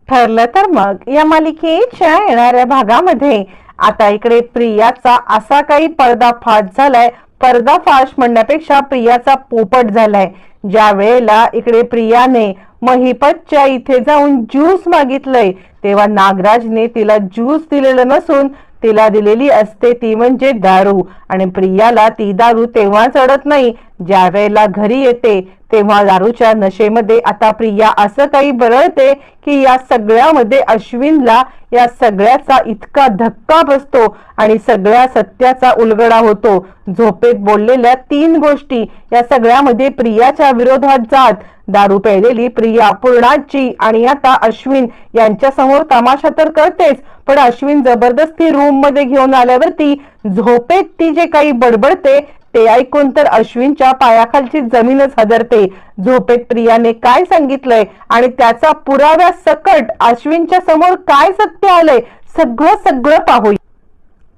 ठरलं तर मग या मालिकेच्या येणाऱ्या भागामध्ये आता इकडे प्रियाचा असा काही पर्दाफाश झालाय, पर्दाफाश म्हणण्यापेक्षा प्रियाचा पोपट झालाय। ज्या वेळेला इकडे प्रियाने महिपतच्या इथे जाऊन ज्यूस मागितलंय तेव्हा नागराजने तिला ज्यूस दिलेलं नसून तिला दिलेली असते ती म्हणजे दारू, आणि प्रियाला ती दारू तेव्हा चढत नाही ज्या वेळेला घरी येते तेव्हा दारूच्या नशेमध्ये आता प्रिया असं काही बरळते की या सगळ्यामध्ये अश्विनला या सगळ्याचा इतका धक्का बसतो आणि सगळ्या सत्याचा उलगडा होतो। झोपेत बोललेल्या 3 गोष्टी या सगळ्यामध्ये प्रियाच्या विरोधात जात दारू प्यायलेली प्रिया पूर्णाची आणि आता अश्विन यांच्या समोर तमाशा तर करतेच, पण अश्विन जबरदस्ती रूम मध्ये घेऊन आल्यावरती झोपेत ती जे काही बडबडते ते ऐकून तर अश्विनच्या पायाखालची जमीनच हादरते। झोपेत प्रियाने काय सांगितलंय आणि त्याचा पुराव्या सकट अश्विनच्या समोर काय सत्य आलंय सगळं सगळं पाहूया।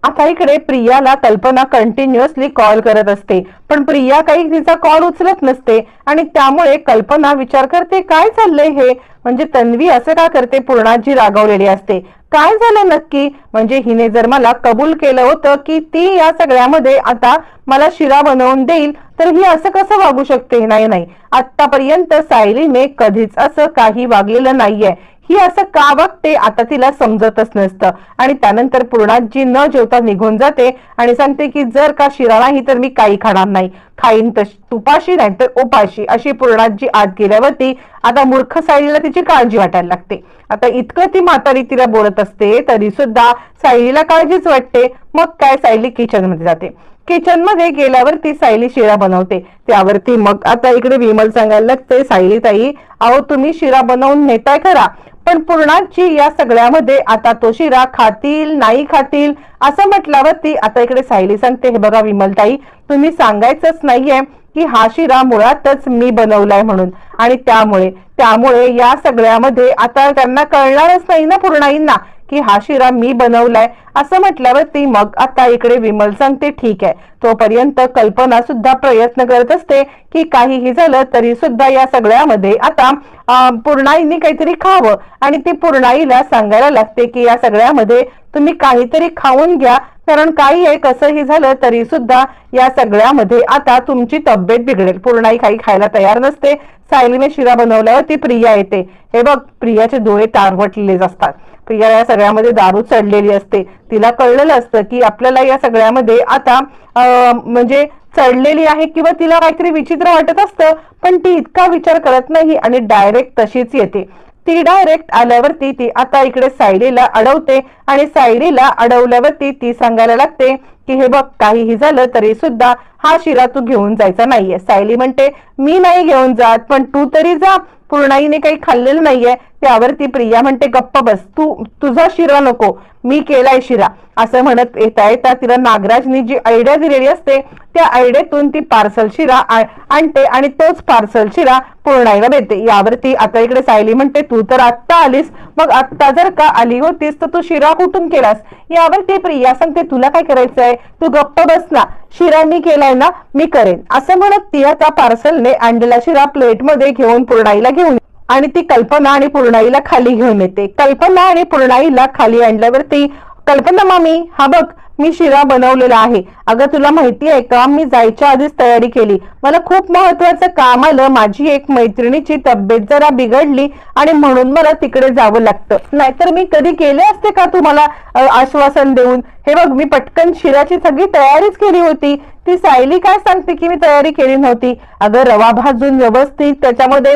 आता इकडे प्रियाला कल्पना कंटिन्युअसली कॉल करत असते, पण प्रिया काही तिचा कॉल उचलत नसते आणि त्यामुळे कल्पना विचार करते काय चाललंय हे, म्हणजे तन्वी असं का करते। पूर्णाजी रागावलेली असते, काय झालं नक्की, म्हणजे हिने जर मला कबूल केलं होतं की ती या सगळ्यामध्ये आता मला शिरा बनवून देईल तर ही असं कसं वागू शकते। नाही, आतापर्यंत सायलीने कधीच असं काही वागलेलं नाहीये, ही असं का वागते आता तिला समजतच नसतं। आणि त्यानंतर पूर्णाजी न जेवता निघून जाते आणि सांगते की जर का शिरा नाही तर मी काही खाणार नाही, खाईन तर तुपाशी नाही तर उपाशी, अशी पूर्णाजी आत गेल्यावरती आता मूर्ख सायलीला तिची काळजी वाटायला लागते। आता इतकं ती म्हातारी तिला बोलत असते तरी सुद्धा सायलीला काळजीच वाटते। मग काय, सायली किचन मध्ये जाते, किचन मध्ये गेल्यावरती सायली शिरा बनवते, त्यावरती मग आता इकडे विमल सांगायला लागते सायली ताई अहो तुम्ही शिरा बनवून नेताय खरा, पण पूर्णाची या सगळ्यामध्ये आता तो शिरा खातील नाही खातील असं म्हटल्यावरती आता इकडे सायली सांगते हे बघा विमलताई तुम्ही सांगायचंच नाहीये की हा शिरा मुळातच मी बनवलाय म्हणून, आणि त्यामुळे या सगळ्यामध्ये आता त्यांना कळणारच नाही ना पूर्णाईंना की हा शिरा मी बनवलाय असं म्हटल्यावरती मग आता इकडे विमल सांगते ठीक आहे। तोपर्यंत कल्पना सुद्धा प्रयत्न करत असते की काहीही झालं तरी सुद्धा या सगळ्यामध्ये आता पूर्णाईंनी काहीतरी खावं, आणि ती पूर्णाईला सांगायला लागते की या सगळ्यामध्ये तुम्ही काहीतरी खाऊन घ्या, कारण काही आहे कसंही झालं तरी सुद्धा या सगळ्यामध्ये आता तुमची तब्येत बिघडेल। पूर्णाई काही खायला तयार नसते। सायलीने शिरा बनवल्यावर ती प्रिया येते, हे बघ प्रियाचे डोळे तारवटलेले असतात, प्रिया या सगळ्यामध्ये दारू चढलेली असते, तिला कळलेलं असतं की आपल्याला या सगळ्यामध्ये आता म्हणजे चढलेली आहे किंवा तिला काहीतरी विचित्र वाटत असतं, पण ती इतका विचार करत नाही आणि डायरेक्ट तशीच येते। ती डायरेक्ट आल्यावरती ती आता इकडे सायलीला अडवते आणि सायलीला अडवल्यावरती ती सांगायला लागते की हे बघ काहीही झालं तरी सुद्धा हा शिरा तू घेऊन जायचा नाहीये। सायली म्हणते मी नाही घेऊन जात पण तू तरी जा, पूर्णाईने काही खाल्लेलं नाहीये। त्यावरती प्रिया म्हणते गप्प बस, तुझा शिरा नको, मी केलाय शिरा, असं म्हणत येता तिला नागराजनी जी आयडिया दिलेली असते त्या आयडियातून ती पार्सल शिरा आणते आणि तोच पार्सल शिरा पूर्णाईला देते। यावरती आता इकडे सायली म्हणते तू तर आत्ता आलीस, मग आत्ता जर का आली होतीस तर तू शिरा कुठून केलास। यावरती प्रिया सांगते तुला काय करायचंय, तू गप्प बस ना, शिरा मी केलाय ना मी करेन, असं म्हणत ती त्या पार्सलने आणलेला शिरा प्लेट मध्ये घेऊन पूर्णाईला घेऊन आणि ती कल्पना आणि पूर्णाईला खाली घेऊन येते। कल्पना आणि पूर्णाईला खाली आणल्यावरती कल्पना मामी हा बघ मी शिरा बनवलेला आहे, अगं तुला माहिती आहे का मी जायच्या आधीच तयारी केली, मला खूप महत्वाचं काम आलं, माझी एक मैत्रिणीची तब्येत जरा बिघडली आणि म्हणून मला तिकडे जावं लागतं, नाहीतर मी कधी केले असते का तुम्हाला आश्वासन देऊन। हे बघ मी पटकन शिराची सगळी तयारीच केली होती। ती सायली काय सांगते की मी तयारी केली नव्हती, अगं रवा भाजून व्यवस्थित त्याच्यामध्ये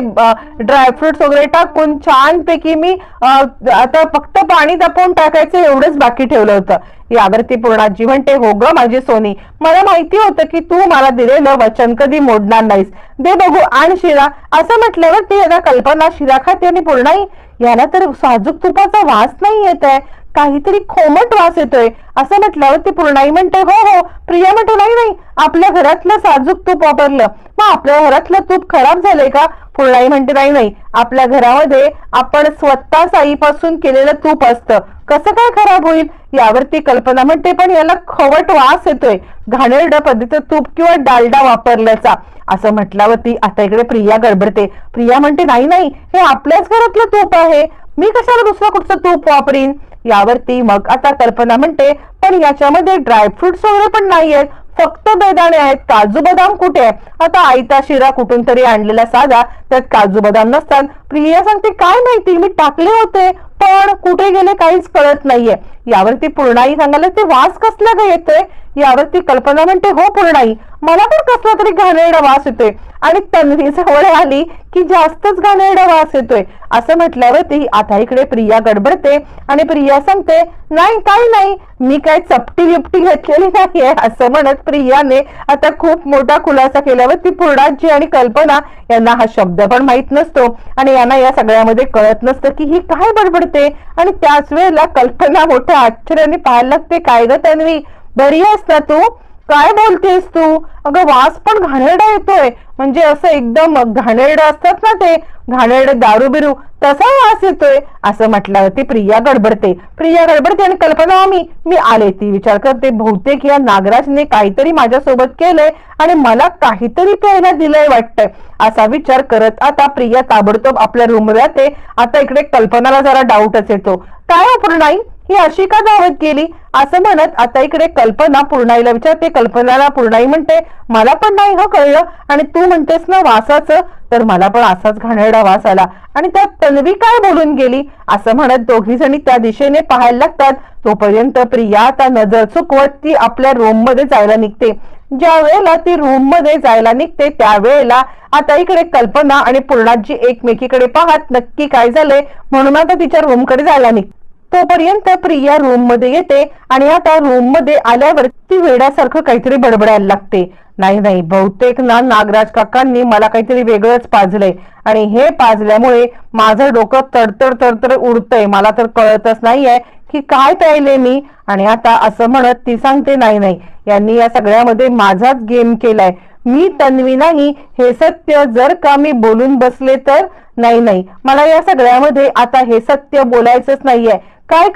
ड्रायफ्रुट्स वगैरे टाकून छानपैकी मी आता फक्त पाणी तापवून टाकायचं एवढंच बाकी ठेवलं होतं। यावरती पूर्णाजी म्हणते हो ग माझी सोनी, मला माहिती होतं की तू मला दिलेलं वचन कधी मोडणार नाहीस, दे बघू आण शिरा, असं म्हटल्यावरती आता कल्पना शिरा खाते आणि पूर्णाई याला तर साजूक तुपाचा वास नाही येत आहे, काहीतरी खोमट वास येतोय, असं म्हटल्यावर ती पूर्णाई म्हणते हो प्रिया म्हणते नाही आपल्या घरातलं साजूक तूप वापरलं, मग आपल्या घरातलं तूप खराब झालंय का। पूर्णाई म्हणते नाही आपल्या घरामध्ये आपण स्वतः साईपासून केलेलं तूप असतं, कसं काय खराब होईल। यावरती कल्पना म्हणते पण याला खवट वास येतोय, घाणेरड्या पद्धतीचं तूप किंवा डालडा वापरल्याचा, असं म्हटल्यावरती आता इकडे प्रिया गडबडते। प्रिया म्हणते नाही हे आपल्याच घरातलं तूप आहे, मी कशाला दुसरा कुठचं तूप वापरीन? यावरती मग आता कल्पना म्हणते, पण याच्यामध्ये ड्रायफ्रुट्स वगैरे पण नाहीयेत, फक्त बेदाणे आहेत, काजू बदाम कुठे? आता आयता शिरा कुठून तरी आणलेला साधा, त्यात काजू बदाम नसतात. प्रिया सांगते, काय माहिती, मी टाकले होते पण कुठे गेले काहीच कळत नाहीये. यावरती पूर्णाई सांगायला, ते वास कसला काय येतोय? यावरती कल्पना म्हणते, हो पूर्णाई, मला पण कसला तरी घाणेरडा वास येतोय. आणि तन्वी जवळ आली की जास्तच घाणेरडा वास येतोय असं म्हटल्यावरती आता इकडे प्रिया गडबडते आणि प्रिया सांगते, नाही काही नाही, मी काय चपटी बिपटी घेतलेली नाहीये. असं म्हणत प्रियाने आता खूप मोठा खुलासा केल्यावरती पूर्णाजी आणि कल्पना यांना हा शब्द पण माहित नसतो आणि यांना या सगळ्यामध्ये कळत नसतं की ही काय बडबडते. आणि त्याच वेळेला कल्पना मोठ्या आश्चर्याने पाहायला लागते, काय ग तन्वी, बरी आहेस ना तू? काय बोलतेस तू? अगं वास पण घाणेरडा येतोय, म्हणजे असं एकदम घाणेरडं असतात ना ते घाणेरडे दारू बिरू, तसा वास येतोय. असं म्हटल्यावरती प्रिया गडबडते आणि कल्पना, मी आले. ती विचार करते, बहुतेक या नागराजने काहीतरी माझ्यासोबत केलंय आणि मला काहीतरी प्यायला दिलंय वाटतंय. असा विचार करत आता प्रिया ताबडतोब आपल्या रूमवर जाते. आता इकडे कल्पनाला जरा डाऊटच येतो, काय वापर नाही, ही अशी का धावत गेली? असं म्हणत आता इकडे कल्पना पूर्णाईला विचारते. कल्पनाला पूर्णाई म्हणते, मला पण नाही हो कळलं, आणि तू म्हणतेस ना वासाचं, तर मला पण असाच घाणेरडा वास आला. आणि त्यात तन्वी काय बोलून गेली? असं म्हणत दोघी जणी त्या दिशेने पाहायला लागतात. तोपर्यंत प्रिया आता नजर चुकवत ती आपल्या रूम मध्ये जायला निघते. ज्या वेळेला ती रूम मध्ये जायला निघते त्यावेळेला आता इकडे कल्पना आणि पूर्णाजी एकमेकीकडे पाहत नक्की काय झालंय म्हणून आता तिच्या रूम कडे जायला निघते. तोपर्यंत प्रिया रूम मध्ये येते आणि आता रूम मध्ये आल्यावर ती वेड्यासारखं काहीतरी बडबडायला लागते. नाही, बहुतेक ना नागराज काकांनी मला काहीतरी वेगळंच पाजलंय आणि हे पाजल्यामुळे माझं डोकं तडतड उडतंय, मला तर कळतच नाहीये की काय प्यायले मी. आणि आता असं म्हणत ती सांगते, नाही, यांनी या सगळ्यामध्ये माझाच गेम केलाय, मी तन्वी नाही हे सत्य जर का मी बोलून बसले तर नाही, मला या सगळ्यामध्ये आता हे सत्य बोलायचंच नाहीये. काय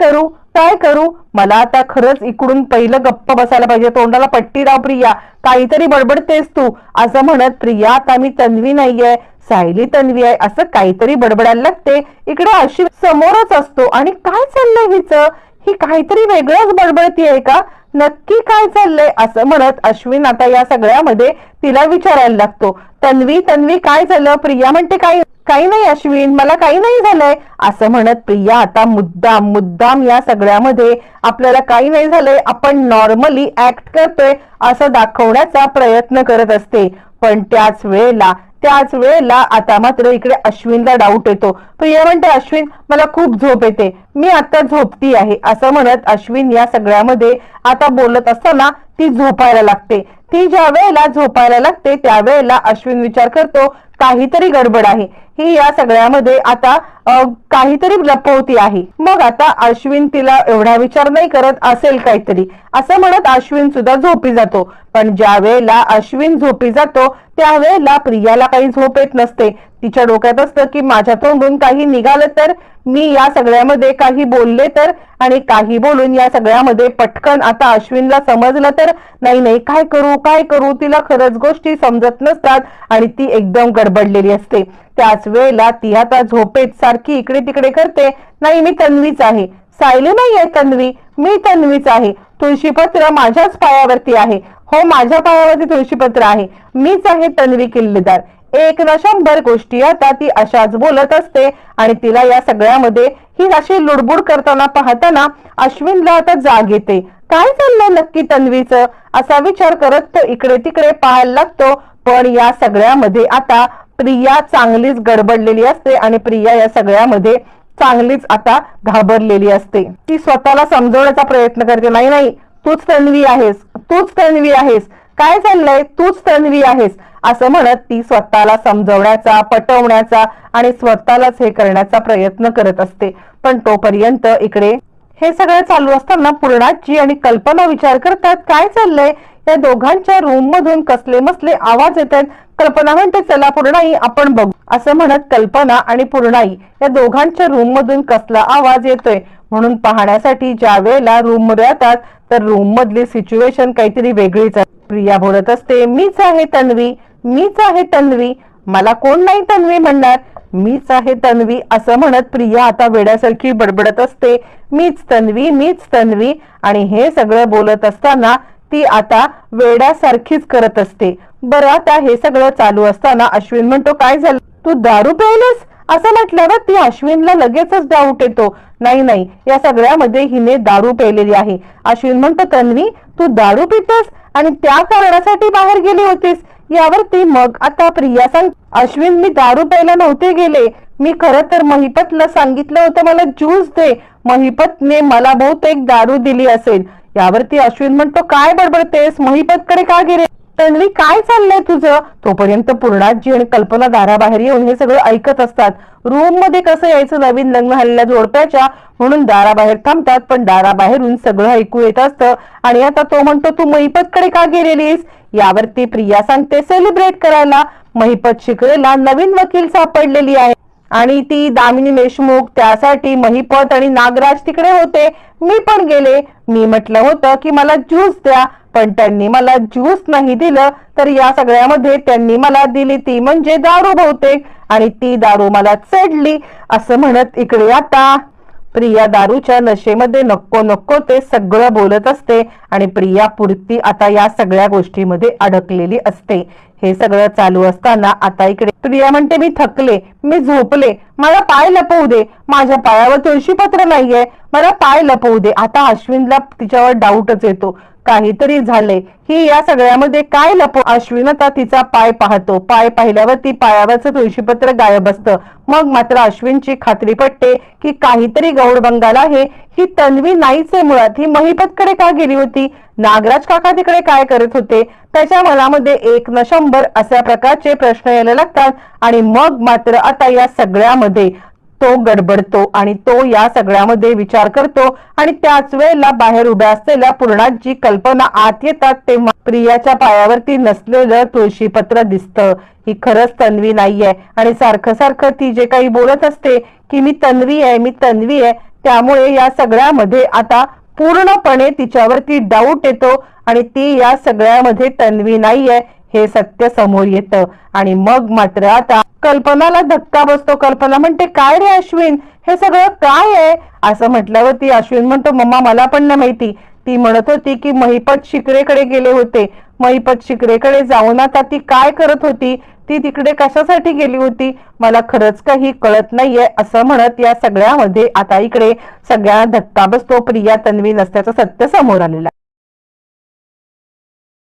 करू? मला आता खरंच इकडून पहिलं गप्प बसायला पाहिजे, तोंडाला पट्टी राव प्रिया, काहीतरी बडबडतेस तू. असं म्हणत प्रिया, आता मी तन्वी नाहीये, सायली तन्वी आहे, असं काहीतरी बडबडायला लागते. इकडे अश्विन समोरच असतो आणि काय चाललंय हिचं, ही काहीतरी वेगळंच बडबडतीये का, नक्की काय चाललंय? असं म्हणत अश्विन आता या सगळ्यामध्ये तिला विचारायला लागतो, तन्वी काय झालं? प्रिया म्हणते, काही नाही अश्विन, मला काही नाही झालंय. असं म्हणत प्रिया आता मुद्दाम या सगळ्यामध्ये आपल्याला काही नाही झालंय, आपण नॉर्मली ऍक्ट करतोय असं दाखवण्याचा प्रयत्न करत असते. पण त्याच वेळेला आता मात्र इकडे अश्विनला डाऊट येतो. प्रिया म्हणते, अश्विन मला खूप झोप येते, मी आता झोपती आहे. असं म्हणत अश्विन या सगळ्यामध्ये आता बोलत असताना ती झोपायला लागते. ती ज्या वेळेला झोपायला लागते त्यावेळेला अश्विन विचार करतो, काहीतरी गडबड आहे, ही या सगळ्यामध्ये आता काहीतरी लपवती आहे. मग आता अश्विन तिला एवढा विचार नाही करत, असेल काहीतरी असं म्हणत अश्विन सुद्धा झोपी जातो. पण ज्या वेळेला अश्विन झोपी जातो त्यावेळेला प्रियाला काही झोप येत नसते. तिच्या डोक्यात असतं की माझ्या तोंडून काही निघालं तर, मी या सगळ्यामध्ये काही बोलले तर, आणि काही बोलून या सगळ्यामध्ये पटकन आता अश्विनला समजलं तर, नाही काय करू, तिला खरंच गोष्टी समजत नसतात आणि ती एकदम गडबडलेली असते. त्याच वेळेला ती आता झोपेत सारखी इकडे तिकडे करते, नाही मी तन्वीच आहे, सायली नाही आहे तन्वी, मी तन्वीच आहे, तुळशीपत्र माझ्याच पायावरती आहे, हो माझ्या पायावरती तुळशीपत्र आहे, मीच आहे तन्वी किल्लेदार. एक ना 100 गोष्टी आता ती अशाच बोलत असते आणि तिला या सगळ्यामध्ये ही अशी लुडबुड करताना पाहताना अश्विनला आता जाग येते. काय चाललंय नक्की तन्वीचं असा विचार करत तो इकडे तिकडे पाहायला लागतो. पण या सगळ्यामध्ये आता प्रिया चांगलीच गडबडलेली असते आणि प्रिया या सगळ्यामध्ये चांगलीच आता घाबरलेली असते. ती स्वतःला समजवण्याचा प्रयत्न करते, नाही तूच तन्वी आहेस, काय चाललंय, तूच तन्वी आहेस. असं म्हणत ती स्वतःला समजवण्याचा, पटवण्याचा आणि स्वतःलाच हे करण्याचा प्रयत्न करत असते. पण तोपर्यंत इकडे हे सगळं चालू असताना पूर्णाजी आणि कल्पना विचार करतात, काय चाललंय, या दोघांच्या रूम मधून कसले मसले आवाज येतात. कल्पना म्हणते, चला पूर्णाई आपण बघू. असं म्हणत कल्पना आणि पूर्णाई या दोघांच्या रूम मधून कसला आवाज येतोय म्हणून पाहण्यासाठी ज्या वेळेला रूम मध्ये येतात तर रूम मधली सिच्युएशन काहीतरी वेगळीच आहे. प्रिया बोलत असते, मीच आहे तन्वी, मला कोण नाही तन्वी म्हणणार, मीच आहे तन्वी असं म्हणत प्रिया आता वेड्यासारखी बडबडत असते, मीच तन्वी, मीच तन्वी. आणि हे सगळं बोलत असताना ती आता वेड्यासारखीच करत असते. बरं आता हे सगळं चालू असताना अश्विन म्हणतो, काय झालं, तू दारू प्यायलीस असं म्हटल्यावर ती अश्विनला लगेचच डाऊट येतो, नाही नाही या सगळ्यामध्ये हिने दारू प्यायलेली आहे. अश्विन म्हणतो, तन्वी तू दारू पितस आणि त्या कारणासाठी बाहेर गेली होतीस. यावरती मग आता प्रिया सांग, अश्विन मी दारू प्यायला नव्हते गेले, मी खरं तर महिपतला सांगितलं होतं मला ज्यूस दे, महिपतने मला बहुतेक दारू दिली असेल. यावरती अश्विन म्हणतो, काय बडबडतेस, महिपतकडे का गेले, तन्वी काय चाललंय तुझं. तोपर्यंत पूर्णाजी आणि कल्पना दाराबाहेर येऊन हे सगळं ऐकत असतात. रूम मध्ये कसं यायचं नवीन लग्न झालेल्या जोडप्याच्या, म्हणून दाराबाहेर थांबतात. पण दाराबाहेरून सगळं ऐकू येत असतं. आणि आता तो म्हणतो, तू महिपतकडे का गेलेलीस. यावरती प्रिया सांगते, सेलिब्रेट करायला महिपत शिकरेला नवीन वकील सापडलेली आहे आणि ती दामिनी देशमुख, त्यासाठी महिपत आणि नागराज तिकडे होते. मी पण गेले, मी म्हटलं होतं की मला ज्यूस द्या, पण त्यांनी मला ज्यूस नाही दिलं, तर या सगळ्यामध्ये त्यांनी मला दिली ती म्हणजे दारू बहुतेक, आणि ती दारू मला चढली असं म्हणत इकडे आता प्रिया दारूच्या नशेमध्ये नको नको ते सगळं बोलत असते. आणि प्रिया पुरती आता या सगळ्या गोष्टीमध्ये अडकलेली असते. हे सगळं चालू असताना आता इकडे प्रिया म्हणते, मी थकले, मी झोपले, मला पाय लपवू दे, माझ्या पायावर तुळशीपत्र नाहीये, मला पाय लपवू दे. आता अश्विनला तिच्यावर डाऊटच येतो, काहीतरी झालंय, ही या सगळ्यामध्ये काय लपव. अश्विन आता तिचा पाय पाहतो, पाय पाहिल्यावर ती पायावरचं तुळशीपत्र गायब असतं. मग मात्र अश्विनची खात्री पटते की काहीतरी गौडबंगाल आहे, ही तन्वी नाहीच आहे मुळात, ही महिपतकडे का गेली होती, नागराज काका तिकडे काय करत होते. त्याच्या मनामध्ये 1 न 100 अशा प्रकारचे प्रश्न यायला लागतात. आणि मग मात्र आता या सगळ्यामध्ये तो गडबडतो आणि तो या सगळ्यामध्ये विचार करतो. आणि त्याच वेळेला बाहेर उभ्या असलेल्या पूर्णाजी कल्पना आत येतात, तेव्हा प्रियाच्या पायावरती नसलेलं तुळशीपत्र दिसतं. ही खरंच तन्वी नाहीये. आणि सारखं सारखं ती जे काही बोलत असते की मी तन्वी आहे, मी तन्वी आहे, त्यामुळे या सगळ्यामध्ये आता पूर्णपणे तिच्यावरती डाऊट येतो आणि ती या सगळ्यामध्ये तन्वी नाहीये हे सत्य समोर येतं. आणि मग मात्र आता कल्पनाला धक्का बसतो. कल्पना म्हणते, काय रे अश्विन, हे सगळं काय आहे असं म्हटल्यावरती अश्विन म्हणतो, मम्मा मला पण नाही माहिती, ती म्हणत होती की महिपत शिकरेकडे गेले होते, महिपत शिकरेकडे जाऊन आता ती काय करत होती, ती तिकडे कशासाठी गेली होती, मला खरंच काही कळत नाहीये असं म्हणत या सगळ्यामध्ये आता इकडे सगळ्या धक्का बसतो. प्रिया तन्वी नसल्याचं सत्य समोर आलेलं.